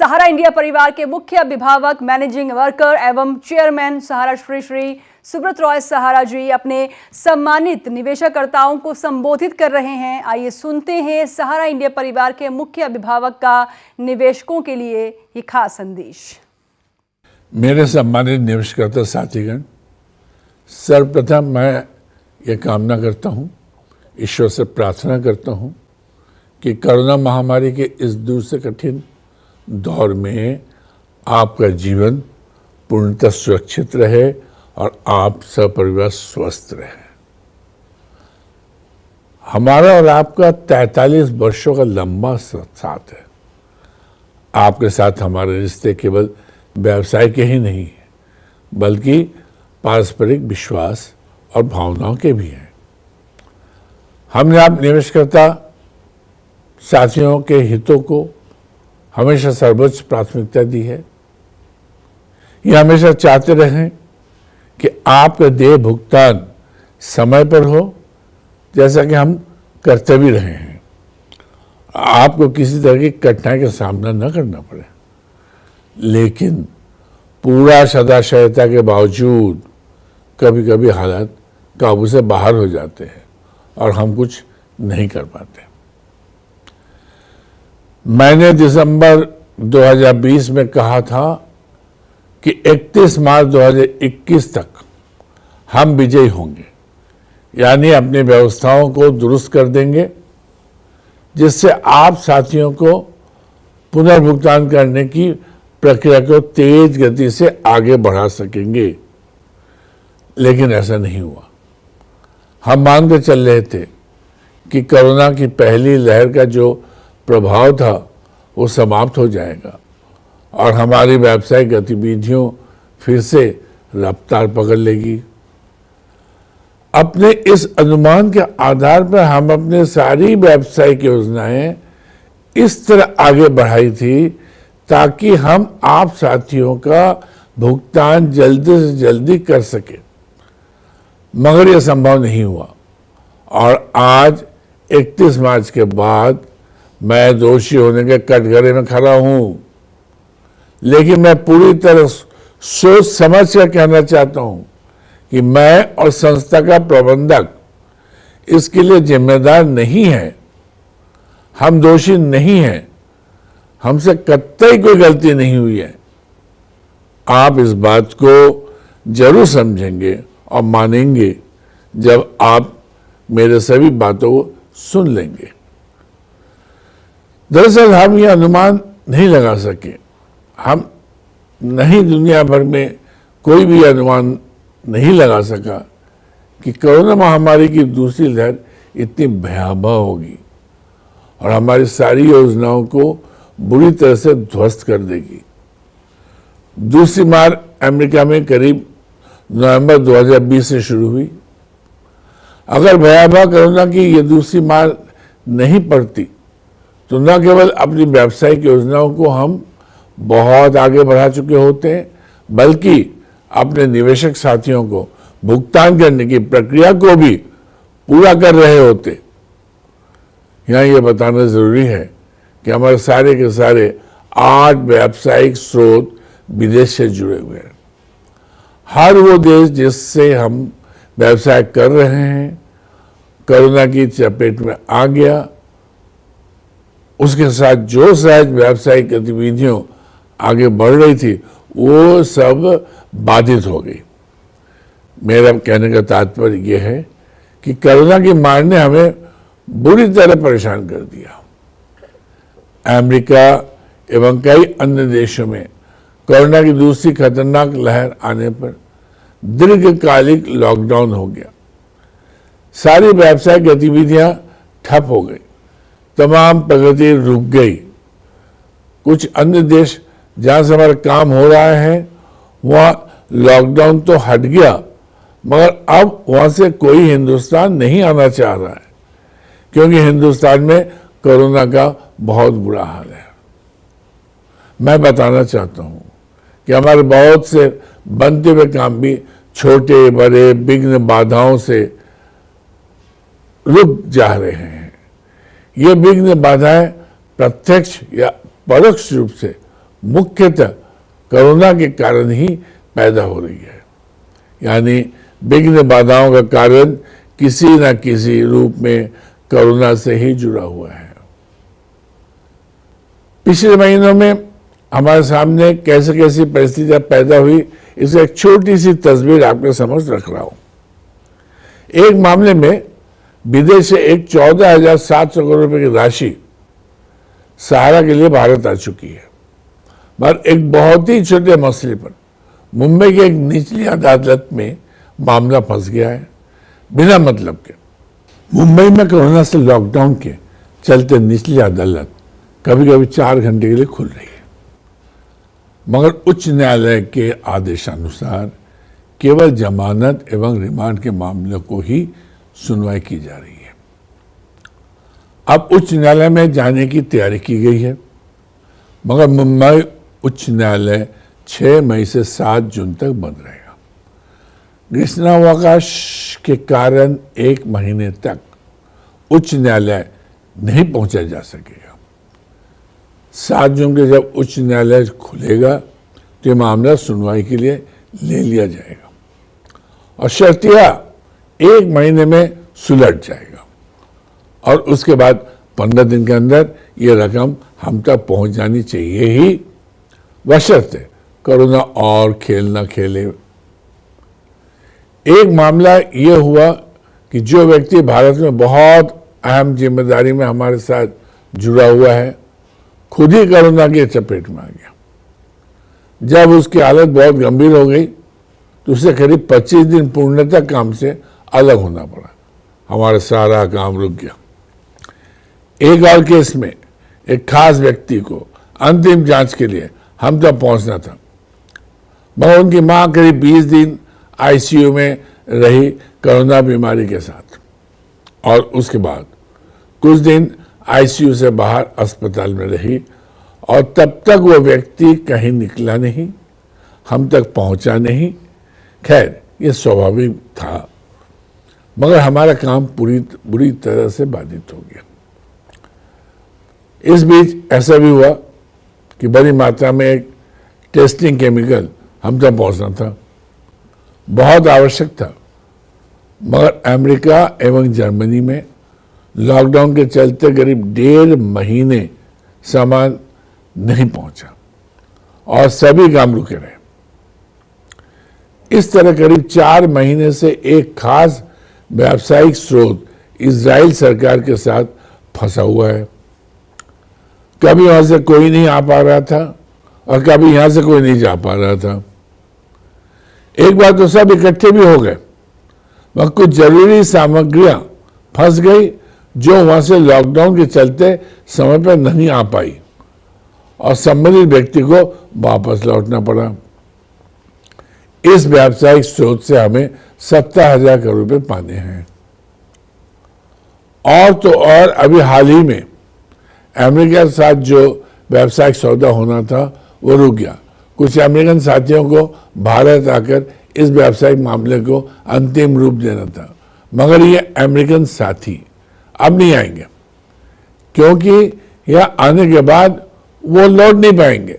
सहारा India परिवार के मुख्य अभिभावक, मैनेजिंग वर्कर एवं चेयरमैन सहारा श्री सुब्रत रॉय सहारा जी अपने सम्मानित निवेशकर्ताओं को संबोधित कर रहे हैं। आइए सुनते हैं सहारा इंडिया परिवार के मुख्य अभिभावक का निवेशकों के लिए ये खास संदेश। मेरे सम्मानित निवेशकर्ता साथीगण, सर्वप्रथम मैं ये कामना करता हूँ, ईश्वर से प्रार्थना करता हूँ कि कोरोना महामारी के इस दूसरे कठिन दौर में आपका जीवन पूर्णतः सुरक्षित रहे और आप सपरिवार स्वस्थ रहे। हमारा और आपका 43 वर्षों का लंबा साथ है। आपके साथ हमारे रिश्ते केवल व्यवसाय के ही नहीं है, बल्कि पारस्परिक विश्वास और भावनाओं के भी हैं। हमने आप निवेशकर्ता साथियों के हितों को हमेशा सर्वोच्च प्राथमिकता दी है। ये हमेशा चाहते रहें कि आपका देय भुगतान समय पर हो, जैसा कि हम करते भी रहे हैं। आपको किसी तरह की कठिनाई का सामना न करना पड़े, लेकिन पूरा सदाशयता के बावजूद कभी कभी हालात काबू से बाहर हो जाते हैं और हम कुछ नहीं कर पाते। मैंने दिसंबर 2020 में कहा था कि 31 मार्च 2021 तक हम विजयी होंगे, यानी अपनी व्यवस्थाओं को दुरुस्त कर देंगे, जिससे आप साथियों को पुनर्भुगतान करने की प्रक्रिया को तेज गति से आगे बढ़ा सकेंगे। लेकिन ऐसा नहीं हुआ। हम मानकर चल रहे थे कि कोरोना की पहली लहर का जो प्रभाव था वो समाप्त हो जाएगा और हमारी व्यावसायिक गतिविधियों फिर से रफ्तार पकड़ लेगी। अपने इस अनुमान के आधार पर हम अपने सारी व्यावसायिक योजनाएं इस तरह आगे बढ़ाई थी ताकि हम आप साथियों का भुगतान जल्दी से जल्दी कर सके, मगर यह संभव नहीं हुआ। और आज 31 मार्च के बाद मैं दोषी होने के कटघरे में खड़ा हूं, लेकिन मैं पूरी तरह सोच समझ कर कहना चाहता हूं कि मैं और संस्था का प्रबंधक इसके लिए जिम्मेदार नहीं है। हम दोषी नहीं हैं, हमसे कतई कोई गलती नहीं हुई है। आप इस बात को जरूर समझेंगे और मानेंगे जब आप मेरे सभी बातों को सुन लेंगे। दरअसल हम ये अनुमान नहीं लगा सके, हम नहीं, दुनिया भर में कोई भी अनुमान नहीं लगा सका कि कोरोना महामारी की दूसरी लहर इतनी भयावह होगी और हमारी सारी योजनाओं को बुरी तरह से ध्वस्त कर देगी। दूसरी मार अमेरिका में करीब नवंबर 2020 से शुरू हुई। अगर भयावह कोरोना की ये दूसरी मार नहीं पड़ती तो न केवल अपनी व्यावसायिक योजनाओं को हम बहुत आगे बढ़ा चुके होते हैं, बल्कि अपने निवेशक साथियों को भुगतान करने की प्रक्रिया को भी पूरा कर रहे होते। यहाँ ये बताना जरूरी है कि हमारे सारे के सारे 8 व्यावसायिक स्रोत विदेश से जुड़े हुए हैं। हर वो देश जिससे हम व्यवसाय कर रहे हैं कोरोना की चपेट में आ गया, उसके साथ जो सहज व्यावसायिक गतिविधियों आगे बढ़ रही थी वो सब बाधित हो गई। मेरा कहने का तात्पर्य यह है कि कोरोना की मार ने हमें बुरी तरह परेशान कर दिया। अमेरिका एवं कई अन्य देशों में कोरोना की दूसरी खतरनाक लहर आने पर दीर्घकालिक लॉकडाउन हो गया। सारी व्यावसायिक गतिविधियां ठप हो गई, तमाम प्रगति रुक गई। कुछ अन्य देश जहां से हमारा काम हो रहा है वहां लॉकडाउन तो हट गया, मगर अब वहां से कोई हिंदुस्तान नहीं आना चाह रहा है, क्योंकि हिंदुस्तान में कोरोना का बहुत बुरा हाल है। मैं बताना चाहता हूं कि हमारे बहुत से बनते हुए काम भी छोटे बड़े विघ्न बाधाओं से रुक जा रहे हैं। ये विघ्न बाधाएं प्रत्यक्ष या परोक्ष रूप से मुख्यतः कोरोना के कारण ही पैदा हो रही है। यानी विघ्न बाधाओं का कारण किसी न किसी रूप में कोरोना से ही जुड़ा हुआ है। पिछले महीनों में हमारे सामने कैसे कैसी परिस्थितियां पैदा हुई, इसकी एक छोटी सी तस्वीर आपके समक्ष रख रहा हूं। एक मामले में विदेश से एक 14,700 करोड़ रुपए की राशि सहारा के लिए भारत आ चुकी है, मगर एक बहुत ही छोटे मसले पर मुंबई की एक निचली अदालत में मामला फंस गया है बिना मतलब के। मुंबई में कोरोना से लॉकडाउन के चलते निचली अदालत कभी कभी 4 घंटे के लिए खुल रही है, मगर उच्च न्यायालय के आदेशानुसार केवल जमानत एवं रिमांड के मामलों को ही सुनवाई की जा रही है। अब उच्च न्यायालय में जाने की तैयारी की गई है, मगर मुंबई उच्च न्यायालय 6 मई से 7 जून तक बंद रहेगा। ग्रीष्मावकाश के कारण 1 महीने तक उच्च न्यायालय नहीं पहुंचा जा सकेगा। 7 जून के जब उच्च न्यायालय खुलेगा तो ये मामला सुनवाई के लिए ले लिया जाएगा और शर्तिया 1 महीने में सुलझ जाएगा और उसके बाद 15 दिन के अंदर ये रकम हम तक पहुंच जानी चाहिए ही, बशर्ते कोरोना और खेल न खेले। एक मामला ये हुआ कि जो व्यक्ति भारत में बहुत अहम जिम्मेदारी में हमारे साथ जुड़ा हुआ है, खुद ही कोरोना की चपेट में आ गया। जब उसकी हालत बहुत गंभीर हो गई तो उसे करीब 25 दिन पूर्णतः काम से अलग होना पड़ा। हमारा सारा काम रुक गया। एक और केस में एक खास व्यक्ति को अंतिम जांच के लिए हम तक पहुंचना था, मगर उनकी मां करीब 20 दिन आईसीयू में रही कोरोना बीमारी के साथ और उसके बाद कुछ दिन आईसीयू से बाहर अस्पताल में रही और तब तक वो व्यक्ति कहीं निकला नहीं, हम तक पहुंचा नहीं। खैर, ये स्वाभाविक था, मगर हमारा काम बुरी तरह से बाधित हो गया। इस बीच ऐसा भी हुआ कि बड़ी मात्रा में एक टेस्टिंग केमिकल हम तक पहुंचना था, बहुत आवश्यक था, मगर अमेरिका एवं जर्मनी में लॉकडाउन के चलते करीब 1.5 महीने सामान नहीं पहुंचा और सभी काम रुके रहे। इस तरह करीब 4 महीने से एक खास व्यावसायिक स्रोत इजराइल सरकार के साथ फंसा हुआ है। कभी वहां से कोई नहीं आ पा रहा था और कभी यहां से कोई नहीं जा पा रहा था। एक बार तो सब इकट्ठे भी हो गए, मगर कुछ जरूरी सामग्रियां फंस गई जो वहां से लॉकडाउन के चलते समय पर नहीं आ पाई और संबंधित व्यक्ति को वापस लौटना पड़ा। इस व्यावसायिक स्रोत से हमें 70,000 करोड़ रुपए पाने हैं। और तो और अभी हाल ही में अमेरिका के साथ जो व्यावसायिक सौदा होना था वो रुक गया। कुछ अमेरिकन साथियों को भारत आकर इस व्यावसायिक मामले को अंतिम रूप देना था, मगर ये अमेरिकन साथी अब नहीं आएंगे, क्योंकि यह आने के बाद वो लौट नहीं पाएंगे,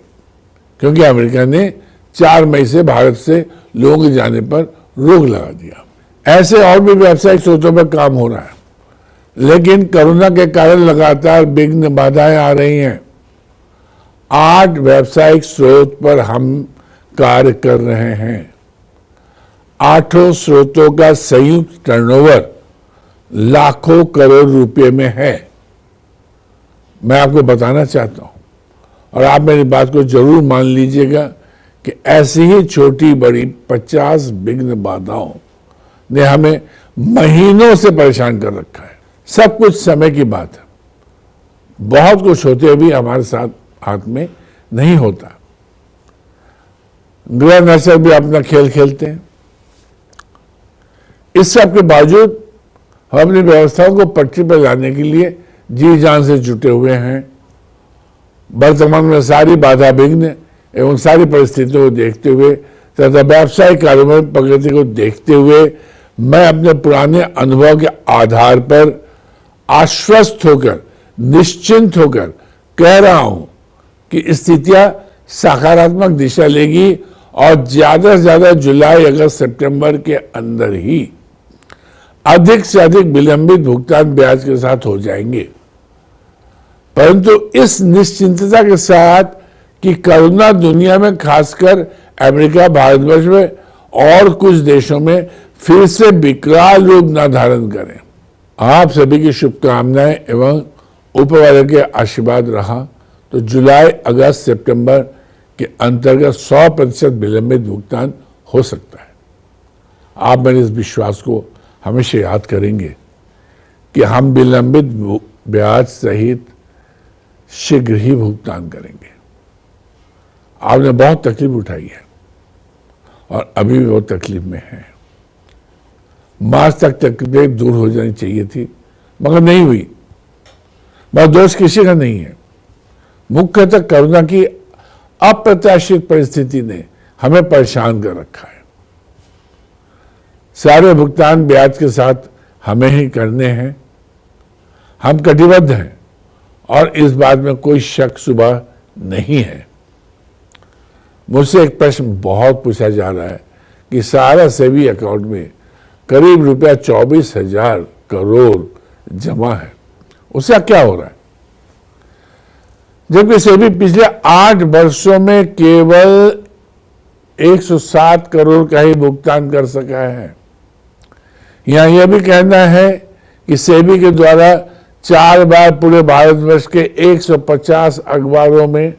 क्योंकि अमेरिका ने 4 मई से भारत से लोगों के जाने पर रोक लगा दिया। ऐसे और भी व्यावसायिक स्रोतों पर काम हो रहा है, लेकिन कोरोना के कारण लगातार विघ्न बाधाएं आ रही हैं। 8 व्यावसायिक स्रोत पर हम कार्य कर रहे हैं। 8 स्रोतों का संयुक्त टर्नओवर लाखों करोड़ रुपए में है। मैं आपको बताना चाहता हूं और आप मेरी बात को जरूर मान लीजिएगा कि ऐसी ही छोटी बड़ी 50 विघ्न बाधाओं ने हमें महीनों से परेशान कर रखा है। सब कुछ समय की बात है। बहुत कुछ होते हुए भी हमारे साथ हाथ में नहीं होता। गृह नशर भी अपना खेल खेलते हैं। इस सब के बावजूद हम अपनी व्यवस्थाओं को पटरी पर लाने के लिए जी जान से जुटे हुए हैं। वर्तमान में सारी बाधा विघ्न एवं सारी परिस्थितियों को देखते हुए तथा व्यावसायिक कारोबार प्रगति को देखते हुए मैं अपने पुराने अनुभव के आधार पर आश्वस्त होकर, निश्चिंत होकर कह रहा हूं कि स्थितियां सकारात्मक दिशा लेगी और ज्यादा से ज्यादा जुलाई, अगस्त, सितंबर के अंदर ही अधिक से अधिक विलंबित भुगतान ब्याज के साथ हो जाएंगे। परंतु इस निश्चिंतता के साथ कि कोरोना दुनिया में, खासकर अमेरिका, भारतवर्ष में और कुछ देशों में फिर से विकराल रूप न धारण करें। आप सभी की शुभकामनाएं एवं ऊपर वाले के आशीर्वाद रहा तो जुलाई, अगस्त, सितंबर के अंतर्गत 100% विलंबित भुगतान हो सकता है। आप मेरे इस विश्वास को हमेशा याद करेंगे कि हम विलंबित ब्याज सहित शीघ्र ही भुगतान करेंगे। आपने बहुत तकलीफ उठाई है और अभी भी बहुत तकलीफ में है। मार्च तक तकलीफ दूर हो जानी चाहिए थी, मगर नहीं हुई। बस दोष किसी का नहीं है, मुख्यतः कोरोना की अप्रत्याशित परिस्थिति ने हमें परेशान कर रखा है। सारे भुगतान ब्याज के साथ हमें ही करने हैं। हम कटिबद्ध हैं और इस बात में कोई शक शुबा नहीं है। मुझसे एक प्रश्न बहुत पूछा जा रहा है कि सारा सेबी अकाउंट में करीब रुपया 24,000 करोड़ जमा है, उसका क्या हो रहा है? जबकि सेबी पिछले 8 वर्षों में केवल 107 करोड़ का ही भुगतान कर सका है। यहां यह भी कहना है कि सेबी के द्वारा 4 बार पूरे भारतवर्ष के 150 अखबारों में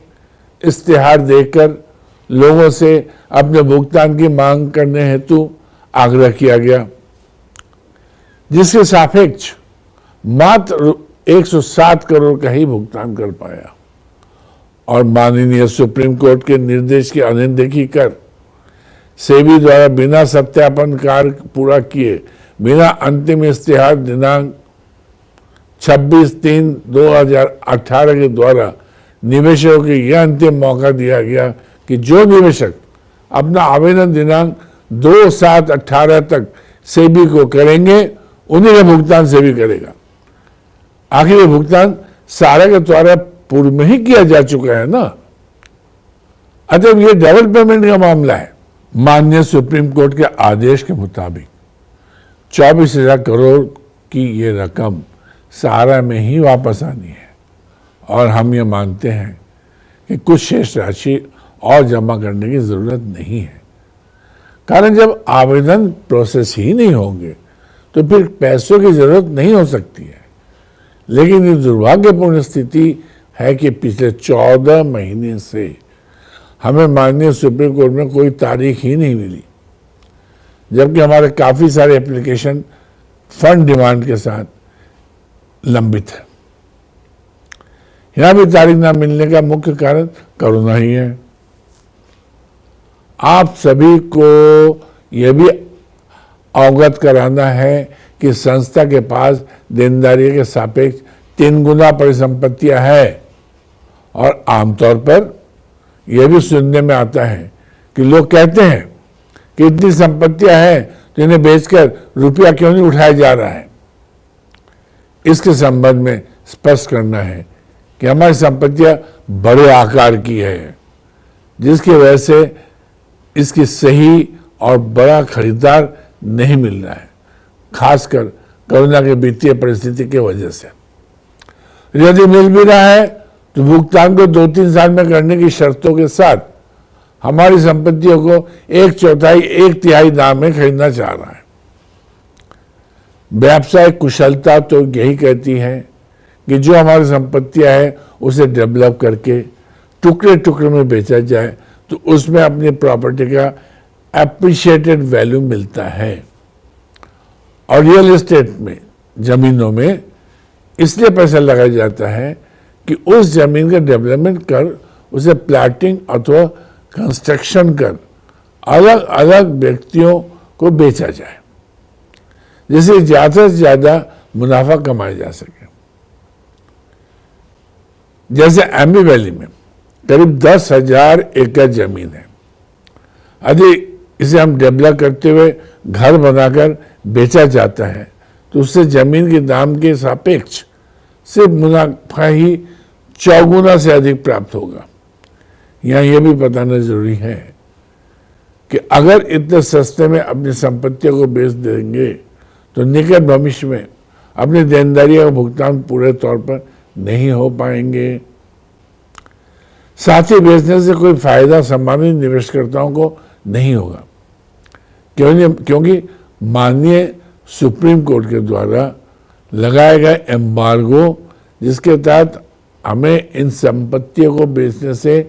इश्तिहार देकर लोगों से अपने भुगतान की मांग करने हेतु आग्रह किया गया, जिसके सापेक्ष मात्र 107 करोड़ का ही भुगतान कर पाया। और माननीय सुप्रीम कोर्ट के निर्देश की अनदेखी कर सेबी द्वारा बिना सत्यापन कार्य पूरा किए, बिना अंतिम इश्तिहार दिनांक 26/3/2018 के द्वारा निवेशकों को यह अंतिम मौका दिया गया कि जो निवेशक अपना आवेदन दिनांक 2/7/18 तक सेबी को करेंगे, उन्हीं का भुगतान सेबी करेगा। आखिर ये भुगतान सारे के द्वारा पूर्व में ही किया जा चुका है ना, अतः ये डबल पेमेंट का मामला है। माननीय सुप्रीम कोर्ट के आदेश के मुताबिक 24,000 करोड़ की ये रकम सहारा में ही वापस आनी है और हम ये मानते हैं कि कुछ शेष राशि और जमा करने की जरूरत नहीं है। कारण जब आवेदन प्रोसेस ही नहीं होंगे तो फिर पैसों की जरूरत नहीं हो सकती है। लेकिन ये दुर्भाग्यपूर्ण स्थिति है कि पिछले 14 महीने से हमें माननीय सुप्रीम कोर्ट में कोई तारीख ही नहीं मिली, जबकि हमारे काफी सारे एप्लीकेशन फंड डिमांड के साथ लंबित है। यहां भी तारीख ना मिलने का मुख्य कारण कोरोना ही है। आप सभी को यह भी अवगत कराना है कि संस्था के पास देनदारी के सापेक्ष 3 गुना परिसंपत्तियां है और आमतौर पर यह भी सुनने में आता है कि लोग कहते हैं कि इतनी संपत्तियां हैं तो इन्हें बेचकर रुपया क्यों नहीं उठाया जा रहा है। इसके संबंध में स्पष्ट करना है कि हमारी संपत्तियां बड़े आकार की है, जिसकी वजह से इसकी सही और बड़ा खरीदार नहीं मिल रहा है, खासकर कोरोना के वित्तीय परिस्थिति की वजह से। यदि मिल भी रहा है तो भुगतान को 2-3 साल में करने की शर्तों के साथ हमारी संपत्तियों को 1/4 1/3 दाम में खरीदना चाह रहा है। व्यावसायिक कुशलता तो यही कहती है कि जो हमारी संपत्तियां हैं उसे डेवलप करके टुकड़े टुकड़े में बेचा जाए तो उसमें अपनी प्रॉपर्टी का एप्रिशिएटेड वैल्यू मिलता है। और रियल एस्टेट में, जमीनों में इसलिए पैसा लगाया जाता है कि उस जमीन का डेवलपमेंट कर उसे प्लाटिंग अथवा कंस्ट्रक्शन कर अलग अलग व्यक्तियों को बेचा जाए, जिससे ज्यादा से ज्यादा मुनाफा कमाया जा सके। जैसे एम्बी वैली में करीब 10,000 एकड़ जमीन है। यदि इसे हम डेवलप करते हुए घर बनाकर बेचा जाता है तो उससे जमीन के दाम के सापेक्ष सिर्फ मुनाफा ही 4 गुना से अधिक प्राप्त होगा। यहाँ यह भी बताना जरूरी है कि अगर इतने सस्ते में अपनी संपत्तियों को बेच देंगे तो निकट भविष्य में अपनी देनदारियों का भुगतान पूरे तौर पर नहीं हो पाएंगे। साथ ही बेचने से कोई फायदा सम्मानित निवेशकर्ताओं को नहीं होगा, क्योंकि माननीय सुप्रीम कोर्ट के द्वारा लगाए गए एम्बार्गो, जिसके तहत हमें इन संपत्तियों को बेचने से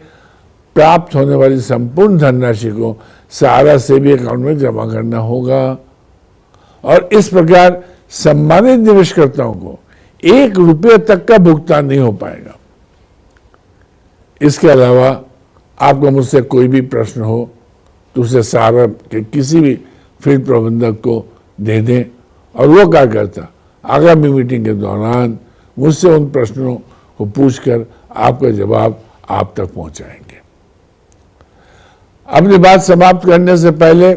प्राप्त होने वाली संपूर्ण धनराशि को सहारा सेवी अकाउंट में जमा करना होगा और इस प्रकार सम्मानित निवेशकर्ताओं को 1 रुपये तक का भुगतान नहीं हो पाएगा। इसके अलावा आपको मुझसे कोई भी प्रश्न हो तो उसे सहारा के किसी भी फील्ड प्रबंधक को दे दें और वो कार्यकर्ता आगामी मीटिंग के दौरान मुझसे उन प्रश्नों को पूछकर आपका जवाब आप तक पहुंचाएंगे। अपनी बात समाप्त करने से पहले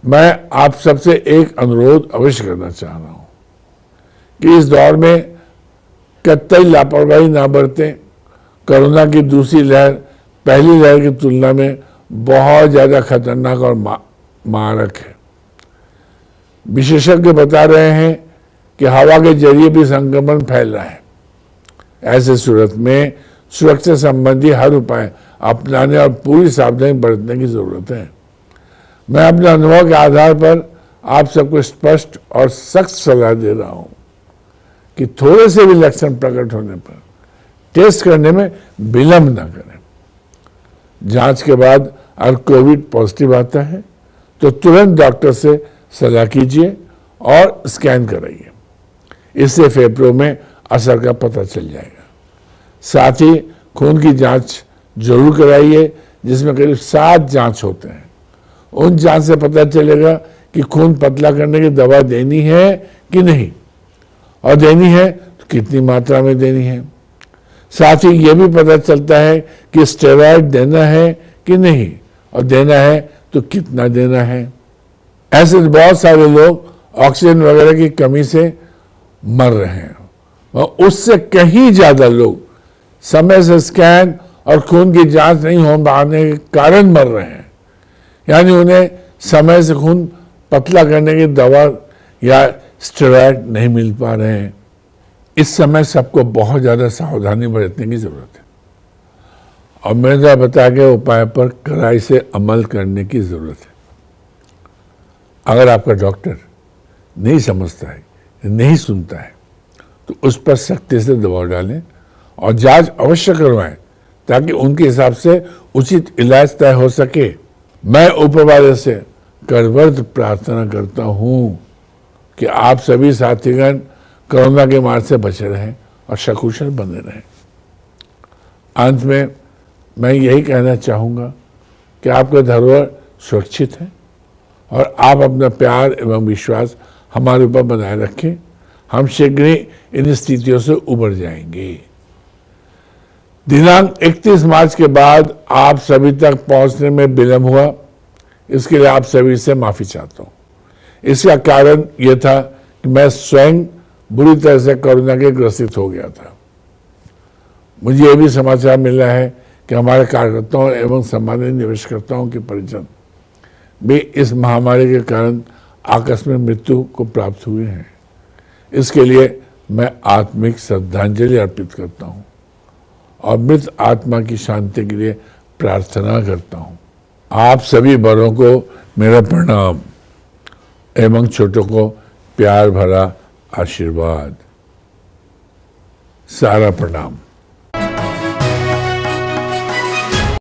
मैं आप सबसे एक अनुरोध अवश्य करना चाह रहा हूं कि इस दौर में कतई लापरवाही ना बरतें। कोरोना की दूसरी लहर पहली लहर की तुलना में बहुत ज्यादा खतरनाक और मारक है। विशेषज्ञ बता रहे हैं कि हवा के जरिए भी संक्रमण फैल रहा है। ऐसे सूरत में सुरक्षा संबंधी हर उपाय अपनाने और पूरी सावधानी बरतने की जरूरत है। मैं अपने अनुभव के आधार पर आप सबको स्पष्ट और सख्त सलाह दे रहा हूं कि थोड़े से भी लक्षण प्रकट होने पर टेस्ट करने में विलंब न करें। जांच के बाद अगर कोविड पॉजिटिव आता है तो तुरंत डॉक्टर से सलाह कीजिए और स्कैन कराइए। इससे फेफड़ों में असर का पता चल जाएगा। साथ ही खून की जांच जरूर कराइए, जिसमें करीब 7 जांच होते हैं। उन जांच से पता चलेगा कि खून पतला करने की दवा देनी है कि नहीं, और देनी है तो कितनी मात्रा में देनी है। साथ ही यह भी पता चलता है कि स्टेरॉइड देना है कि नहीं, और देना है तो कितना देना है। ऐसे बहुत सारे लोग ऑक्सीजन वगैरह की कमी से मर रहे हैं और उससे कहीं ज्यादा लोग समय से स्कैन और खून की जांच नहीं हो पाने के कारण मर रहे हैं। यानी उन्हें समय से खून पतला करने की दवा या स्टेरॉइड नहीं मिल पा रहे हैं। इस समय सबको बहुत ज्यादा सावधानी बरतने की जरूरत है और मेरे बताए गए उपाय पर कड़ाई से अमल करने की जरूरत है। अगर आपका डॉक्टर नहीं समझता है, नहीं सुनता है, तो उस पर सख्ती से दबाव डालें और जांच अवश्य करवाएं ताकि उनके हिसाब से उचित इलाज तय हो सके। मैं ऊपर वाले से करवर्द प्रार्थना करता हूं कि आप सभी साथीगण कोरोना के मार से बचे रहें और सकुशल बने रहें। अंत में मैं यही कहना चाहूँगा कि आपका धरोहर सुरक्षित है और आप अपना प्यार एवं विश्वास हमारे ऊपर बनाए रखें। हम शीघ्र ही इन स्थितियों से उबर जाएंगे। दिनांक 31 मार्च के बाद आप सभी तक पहुंचने में विलंब हुआ, इसके लिए आप सभी से माफी चाहता हूं। इसका कारण यह था कि मैं स्वयं बुरी तरह से कोरोना के ग्रसित हो गया था। मुझे यह भी समाचार मिला है कि हमारे कार्यकर्ताओं एवं सम्मानित निवेशकर्ताओं के परिजन भी इस महामारी के कारण आकस्मिक मृत्यु को प्राप्त हुए हैं। इसके लिए मैं आत्मिक श्रद्धांजलि अर्पित करता हूं और मृत आत्मा की शांति के लिए प्रार्थना करता हूं। आप सभी बड़ों को मेरा प्रणाम एवं छोटों को प्यार भरा आशीर्वाद। सारा प्रणाम।